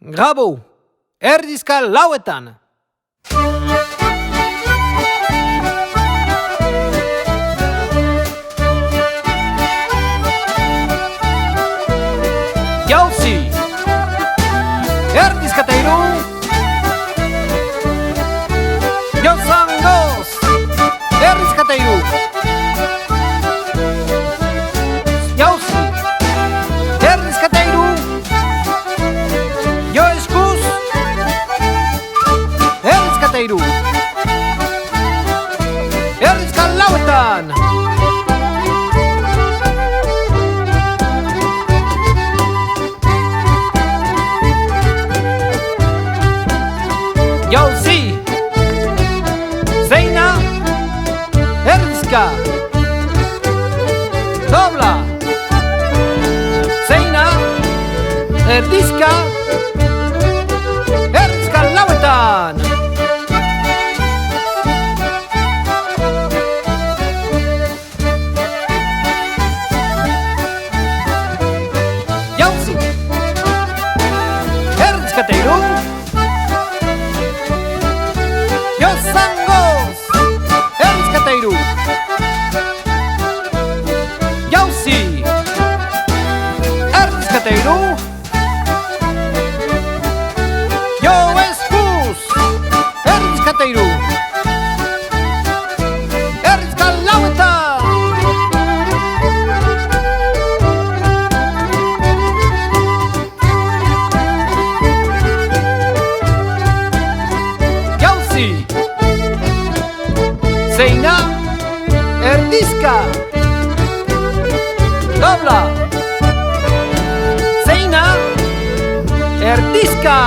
Gabo, erdizka lauetan. Jauzi, erdizka eta hiru. Jozangoz, erdizka eta hiru. Jauzi, erdizka eta hiru. Jo eskuz, erdizka eta hiru. Erdizka lauetan. Jauzi, zeina, erdizka. Dobla, zeina, erdizka. Erdizka lauetan. Jauzi, erdizka eta hiru. Jozangoz, erdizka eta hiru. Jauzi, erdizka eta hiru. Jo eskuz, erdizka eta hiru. Erdizka lauetan. Jauzi, zeina, erdizka. Dobla, zeina, erdizka.